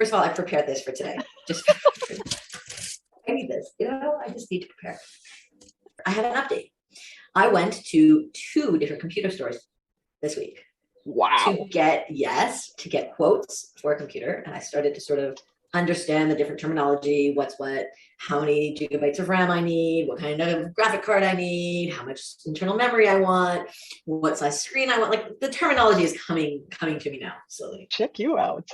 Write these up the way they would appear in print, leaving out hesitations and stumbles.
First of all, I prepared this for today. Just I need this, I just need to prepare. I have an update. I went to 2 different computer stores this week. Wow. To get quotes for a computer. And I started to sort of understand the different terminology, what's what, how many gigabytes of RAM I need, what kind of graphic card I need, how much internal memory I want, what size screen I want. Like the terminology is coming to me now slowly. Check you out.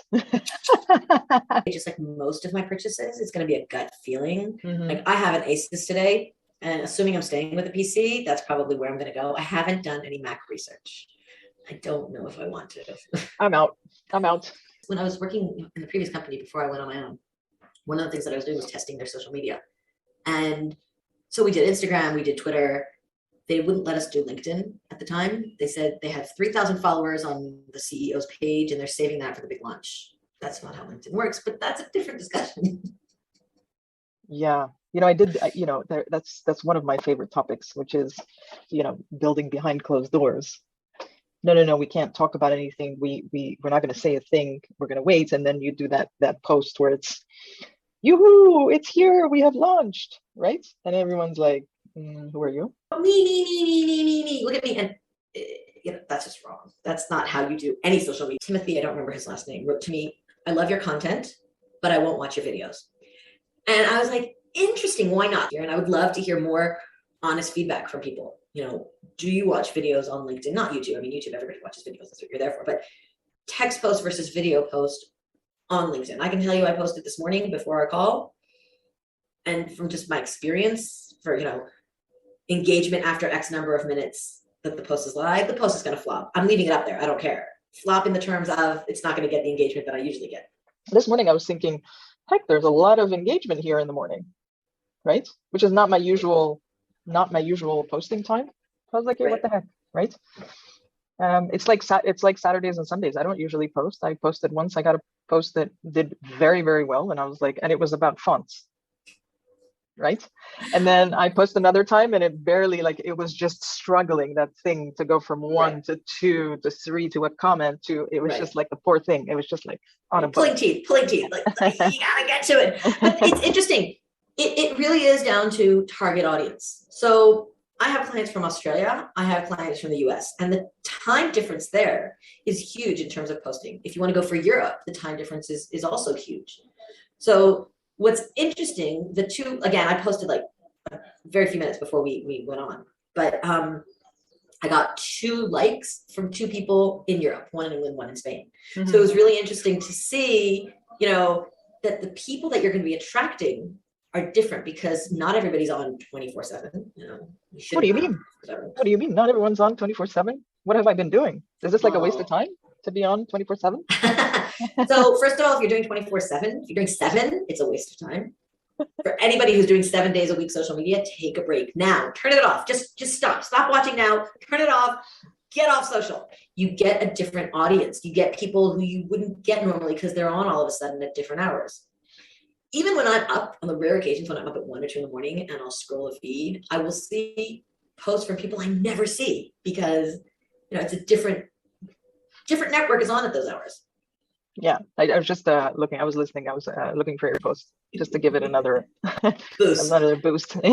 Just like most of my purchases, it's going to be a gut feeling. Mm-hmm. Like I have an Asus today, and assuming I'm staying with a PC, that's probably where I'm going to go. I haven't done any Mac research. I don't know if I want to. I'm out. When I was working in the previous company before I went on my own, one of the things that I was doing was testing their social media. And so we did Instagram, we did Twitter. They wouldn't let us do LinkedIn at the time. They said they have 3,000 followers on the CEO's page and they're saving that for the big launch. That's not how LinkedIn works, but that's a different discussion. Yeah. That's one of my favorite topics, which is, building behind closed doors. No, we can't talk about anything. We're not going to say a thing. We're going to wait. And then you do that post where it's, yoo-hoo, it's here. We have launched, right? And everyone's like, who are you? Me. Look at me. And that's just wrong. That's not how you do any social media. Timothy, I don't remember his last name, wrote to me, I love your content, but I won't watch your videos. And I was like, interesting. Why not? And I would love to hear more honest feedback from people. Do you watch videos on LinkedIn? Not YouTube. I mean, YouTube, everybody watches videos. That's what you're there for. But text post versus video post on LinkedIn. I can tell you I posted this morning before our call. And from just my experience for, engagement after X number of minutes that the post is live, the post is going to flop. I'm leaving it up there. I don't care. Flop in the terms of it's not going to get the engagement that I usually get. This morning I was thinking, heck, there's a lot of engagement here in the morning, right? Which is not my usual posting time. I was like, hey, right. What the heck, right? It's like Saturdays and Sundays. I don't usually post. I posted once. I got a post that did very, very well, and I was like, and it was about fonts, right? And then I posted another time, and it barely, it was just struggling, that thing, to go from 1 to 2 to 3 to a comment to, it was just like the poor thing. It was just like on a pulling teeth. Like you gotta get to it. But it's interesting. It really is down to target audience. So I have clients from Australia. I have clients from the US, and the time difference there is huge in terms of posting. If you want to go for Europe, the time difference is also huge. So what's interesting, the two, again, I posted like very few minutes before we went on, but I got 2 likes from 2 people in Europe, one in England, one in Spain. Mm-hmm. So it was really interesting to see, that the people that you're going to be attracting are different, because not everybody's on 24/7. What do you mean? What do you mean? Not everyone's on 24/7? What have I been doing? Is this like a waste of time to be on 24/7? So first of all, if you're doing 24/7, if you're doing 7, it's a waste of time. For anybody who's doing 7 days a week social media, take a break now. Turn it off. Just stop watching now. Turn it off. Get off social. You get a different audience. You get people who you wouldn't get normally because they're on all of a sudden at different hours. Even when I'm up, on the rare occasions when I'm up at 1 or 2 in the morning and I'll scroll a feed, I will see posts from people I never see, because it's a different network is on at those hours. Yeah, I was just looking. I was listening. I was looking for your post just to give it another boost. Another boost. It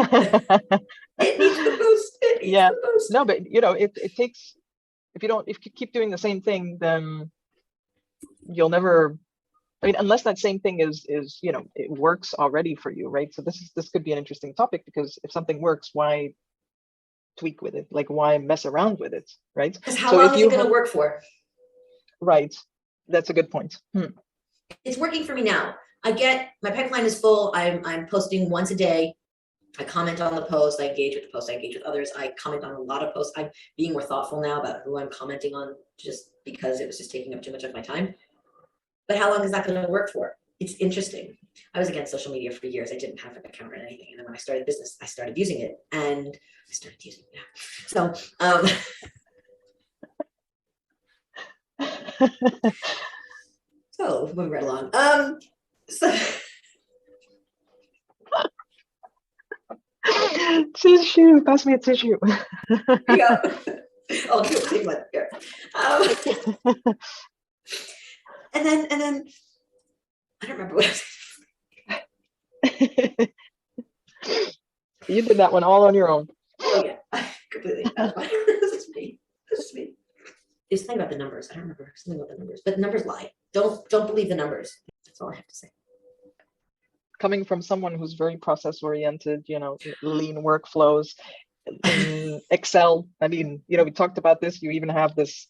needs the boost. The boost. No, but it takes. If you keep doing the same thing, then you'll never. I mean, unless that same thing is it works already for you, right? So this could be an interesting topic, because if something works, why tweak with it? Like, why mess around with it, right? Because how long is it going to work for? Right. That's a good point. It's working for me now. My pipeline is full. I'm posting once a day. I comment on the post. I engage with the post. I engage with others. I comment on a lot of posts. I'm being more thoughtful now about who I'm commenting on, just because it was just taking up too much of my time. But how long is that going to work for? It's interesting. I was against social media for years. I didn't have an account or anything. And then when I started business, I started using it. And I started using it now. So moving right along. Tissue. Pass me a tissue. Here you go. Oh, take one here. And then I don't remember what I was. You did that one all on your own. Oh yeah, completely. This is me. This is me. There's something about the numbers. I don't remember something about the numbers, but the numbers lie. Don't believe the numbers. That's all I have to say. Coming from someone who's very process oriented, lean workflows in Excel. I mean, we talked about this. You even have this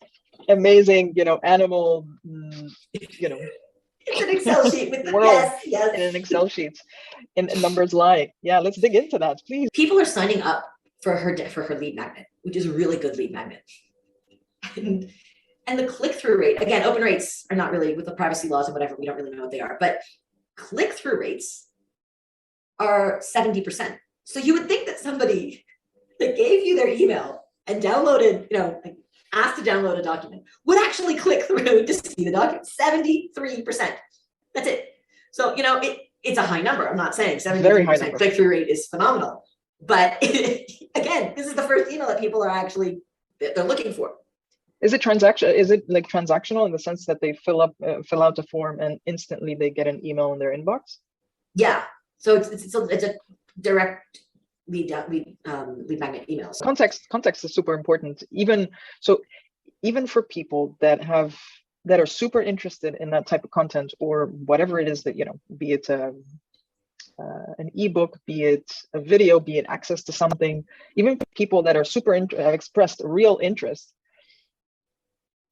amazing, animal, It's an Excel sheet with the world yes. in an Excel sheet. And numbers lie. Yeah, let's dig into that, please. People are signing up for her lead magnet, which is a really good lead magnet. And the click-through rate, again, open rates are not really, with the privacy laws and whatever, we don't really know what they are, but click-through rates are 70%. So you would think that somebody that gave you their email and downloaded, asked to download a document would actually click through to see the document. 73%. That's it. So, it's a high number. I'm not saying 73% click-through rate is phenomenal. But again, this is the first email that people are actually, they're looking for. Is it like transactional in the sense that they fill out the form and instantly they get an email in their inbox? Yeah. So it's a direct lead magnet emails. Context is super important. Even for people that are super interested in that type of content or whatever it is that, be it an ebook, be it a video, be it access to something, even people that are have expressed real interest,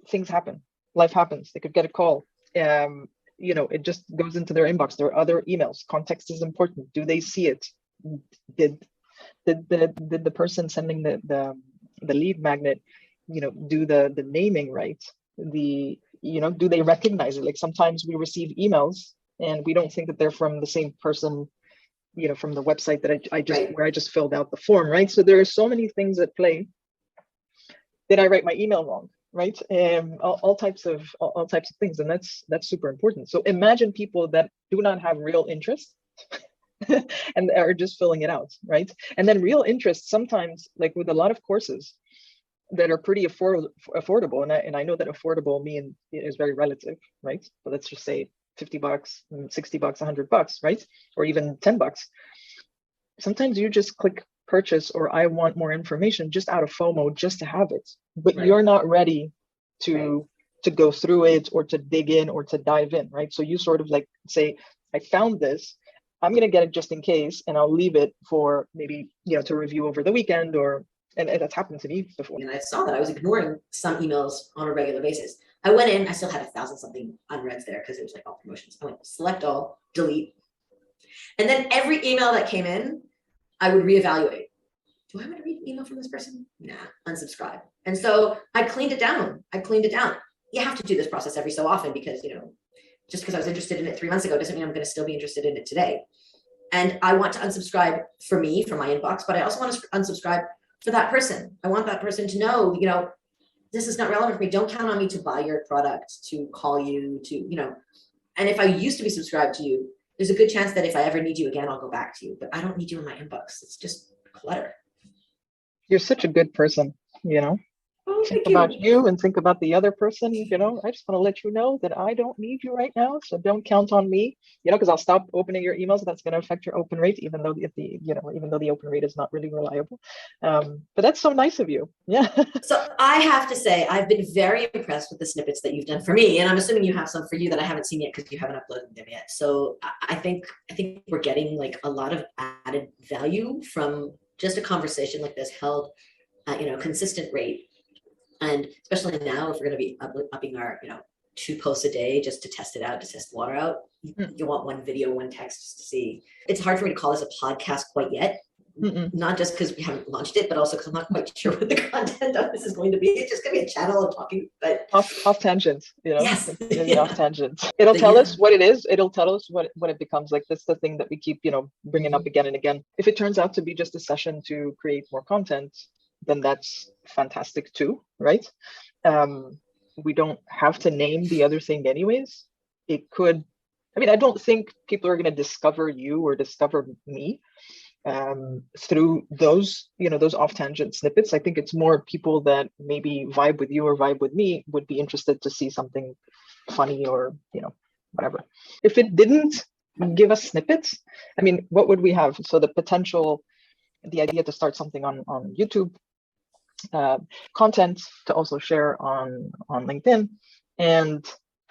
things happen, life happens. They could get a call. It just goes into their inbox. There are other emails. Context is important. Do they see it? Did the person sending the lead magnet, do the naming right? Do they recognize it? Like sometimes we receive emails and we don't think that they're from the same person, from the website that where I just filled out the form, right? So there are so many things at play. Did I write my email wrong? Right? All types of things, and that's super important. So imagine people that do not have real interest and are just filling it out, right? And then real interest, sometimes, like with a lot of courses that are pretty affordable, and I know that affordable is very relative, right? But let's just say $50, $60, $100, right? Or even $10. Sometimes you just click purchase or I want more information just out of FOMO, just to have it, but you're not ready to go through it or to dig in or to dive in, right? So you sort of like say, I found this, I'm going to get it just in case, and I'll leave it for maybe, to review over the weekend, and that's happened to me before. And I saw that I was ignoring some emails on a regular basis. I went in, I still had 1,000 something unread there because it was like all promotions. I went select all, delete. And then every email that came in, I would reevaluate. Do I want to read an email from this person? Nah, unsubscribe. And so I cleaned it down. You have to do this process every so often because, just because I was interested in it 3 months ago doesn't mean I'm going to still be interested in it today. And I want to unsubscribe for me, for my inbox, but I also want to unsubscribe for that person. I want that person to know, this is not relevant for me. Don't count on me to buy your product, to call you, and if I used to be subscribed to you, there's a good chance that if I ever need you again, I'll go back to you, but I don't need you in my inbox. It's just clutter. You're such a good person, Oh, think about you and think about the other person. I just want to let you know that I don't need you right now, so don't count on me, because I'll stop opening your emails. That's going to affect your open rate, even though the open rate is not really reliable. But that's so nice of you. Yeah. So I have to say, I've been very impressed with the snippets that you've done for me, and I'm assuming you have some for you that I haven't seen yet because you haven't uploaded them yet. So I think we're getting like a lot of added value from just a conversation like this held at consistent rate. And especially now, if we're going to be upping our, 2 posts a day just to test it out, to test the water out, you want 1 video, 1 text just to see. It's hard for me to call this a podcast quite yet, not just because we haven't launched it, but also because I'm not quite sure what the content of this is going to be. It's just going to be a channel of talking, but off tangents, Yes. Off tangents. It'll tell us what it is. It'll tell us what it becomes. Like that's the thing that we keep, bringing up again and again. If it turns out to be just a session to create more content, then that's fantastic too, right? We don't have to name the other thing anyways. It could, I don't think people are going to discover you or discover me through those, those off-tangent snippets. I think it's more people that maybe vibe with you or vibe with me would be interested to see something funny or, whatever. If it didn't give us snippets, I mean, what would we have? So the potential, the idea to start something on YouTube, content to also share on LinkedIn, and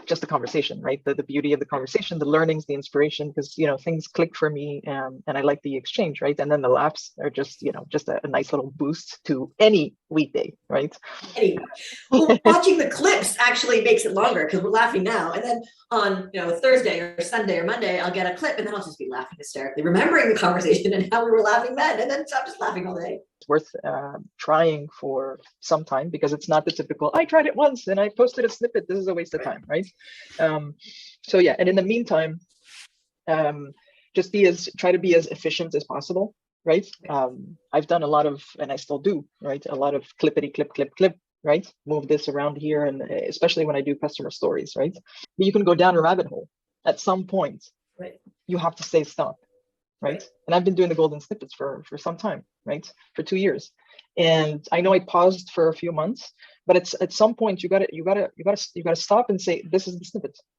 just the conversation, right? The beauty of the conversation, the learnings, the inspiration, because things click for me, and I like the exchange, right? And then the laughs are just just a nice little boost to any weekday, right? Anyway, well, watching the clips actually makes it longer because we're laughing now, and then on Thursday or Sunday or Monday I'll get a clip, and then I'll just be laughing hysterically, remembering the conversation and how we were laughing then, and then I'm just laughing all day. It's worth trying for some time, because it's not the typical I tried it once and I posted a snippet, this is a waste of time, right? So yeah, and in the meantime, just try to be as efficient as possible, right? I've done a lot of, and I still do, right? A lot of clippity clip, right? Move this around here, and especially when I do customer stories, right? But you can go down a rabbit hole at some point. Right. You have to say stop, right? And I've been doing the golden snippets for some time, right? For 2 years. And I know I paused for a few months, but it's at some point you gotta stop and say, this is the snippet,